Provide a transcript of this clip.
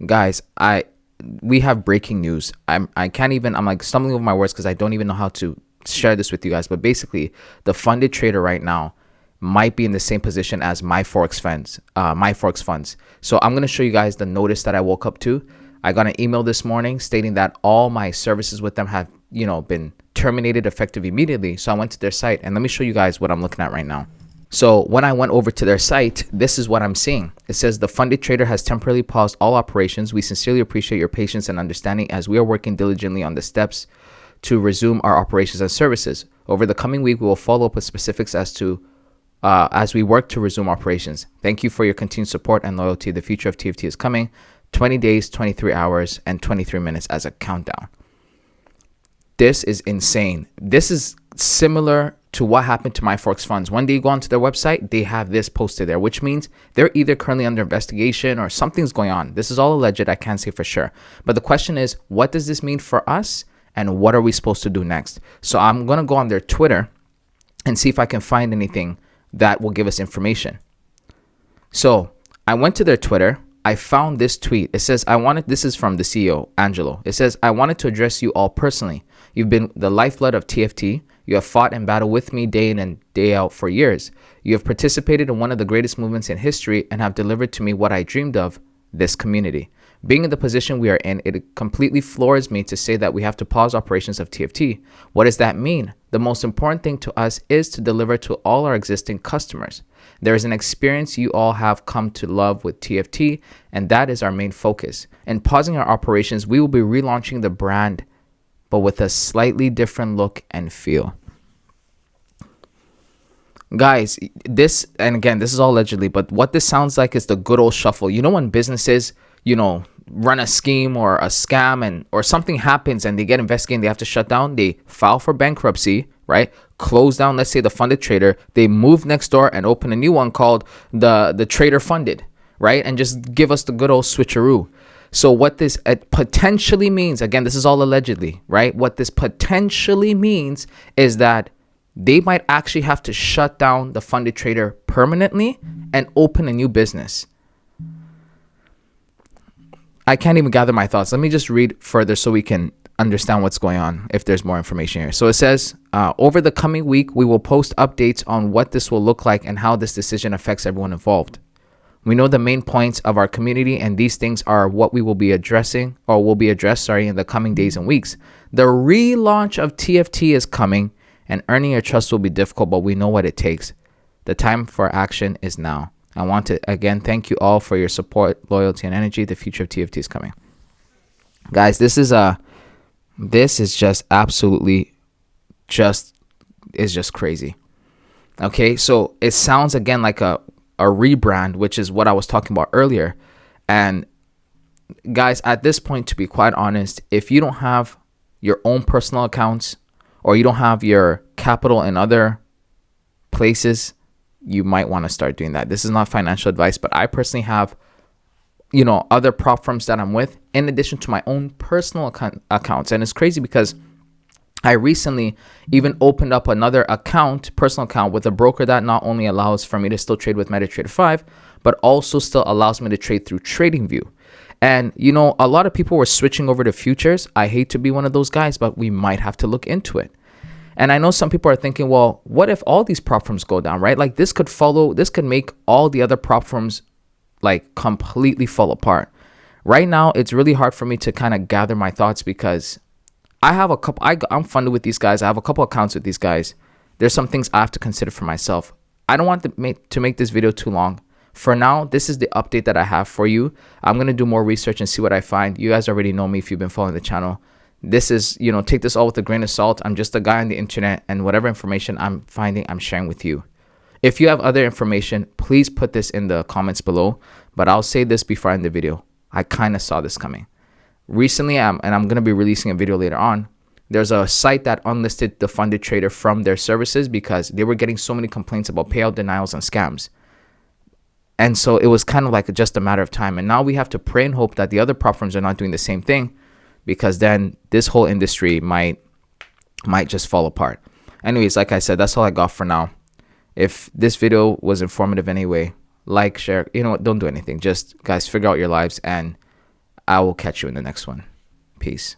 Guys, we have breaking news. I can't even, I'm like stumbling over my words because I don't even know how to share this with you guys. But basically, the funded trader right now might be in the same position as My Forex Funds. My Forex Funds. So I'm gonna show you guys the notice that I woke up to. I got an email this morning stating that all my services with them have, been terminated effective immediately. So I went to their site, and let me show you guys what I'm looking at right now. So when I went over to their site, this is what I'm seeing. It says the funded trader has temporarily paused all operations. We sincerely appreciate your patience and understanding as we are working diligently on the steps to resume our operations and services. Over the coming week, we will follow up with specifics as we work to resume operations. Thank you for your continued support and loyalty. The future of TFT is coming. 20 days, 23 hours, and 23 minutes as a countdown. This is insane. This is similar to what happened to My Forex Funds. One day you go onto their website, they have this posted there, which means they're either currently under investigation or something's going on. This is all alleged. I can't say for sure. But the question is, what does this mean for us? And what are we supposed to do next? So I'm going to go on their Twitter and see if I can find anything that will give us information. So I went to their Twitter. I found this tweet. It says, this is from the CEO, Angelo. It says, I wanted to address you all personally. You've been the lifeblood of TFT. You have fought and battled with me day in and day out for years. You have participated in one of the greatest movements in history and have delivered to me what I dreamed of, this community. Being in the position we are in, it completely floors me to say that we have to pause operations of TFT. What does that mean? The most important thing to us is to deliver to all our existing customers. There is an experience you all have come to love with TFT, and that is our main focus. In pausing our operations, we will be relaunching the brand, but with a slightly different look and feel. Guys, this, and again, this is all allegedly, but what this sounds like is the good old shuffle. You know, when businesses, run a scheme or a scam or something happens and they get investigated, they have to shut down, they file for bankruptcy, right? Close down, let's say the funded trader, they move next door and open a new one called the trader funded, right? And just give us the good old switcheroo. So what this potentially means, again, this is all allegedly, right? What this potentially means is that they might actually have to shut down the funded trader permanently and open a new business. I can't even gather my thoughts. Let me just read further so we can understand what's going on if there's more information here. So it says, over the coming week, we will post updates on what this will look like and how this decision affects everyone involved. We know the main points of our community, and these things are what we will be addressing or will be addressed, in the coming days and weeks. The relaunch of TFT is coming, and earning your trust will be difficult, but we know what it takes. The time for action is now. I want to, again, thank you all for your support, loyalty, and energy. The future of TFT is coming. Guys, this is just absolutely just crazy. Okay, so it sounds, again, like a rebrand, which is what I was talking about earlier. And guys, at this point, to be quite honest, if you don't have your own personal accounts or you don't have your capital in other places, you might want to start doing that. This is not financial advice, but I personally have, other prop firms that I'm with in addition to my own personal accounts. And it's crazy because I recently even opened up another personal account with a broker that not only allows for me to still trade with MetaTrader 5, but also still allows me to trade through TradingView. And, a lot of people were switching over to futures. I hate to be one of those guys, but we might have to look into it. And I know some people are thinking, well, what if all these prop firms go down, right? Like this could make all the other prop firms like completely fall apart. Right now, it's really hard for me to kind of gather my thoughts because I have I'm funded with these guys. I have a couple accounts with these guys. There's some things I have to consider for myself. I don't want to make this video too long. For now, this is the update that I have for you. I'm going to do more research and see what I find. You guys already know me if you've been following the channel. This is, take this all with a grain of salt. I'm just a guy on the internet, and whatever information I'm finding, I'm sharing with you. If you have other information, please put this in the comments below. But I'll say this before I end the video. I kind of saw this coming. Recently, and I'm going to be releasing a video later on, there's a site that unlisted the funded trader from their services because they were getting so many complaints about payout denials and scams. And so it was kind of like just a matter of time. And now we have to pray and hope that the other prop firms are not doing the same thing, because then this whole industry might just fall apart. Anyways, like I said, that's all I got for now. If this video was informative anyway, like, share, don't do anything. Just, guys, figure out your lives. And I will catch you in the next one. Peace.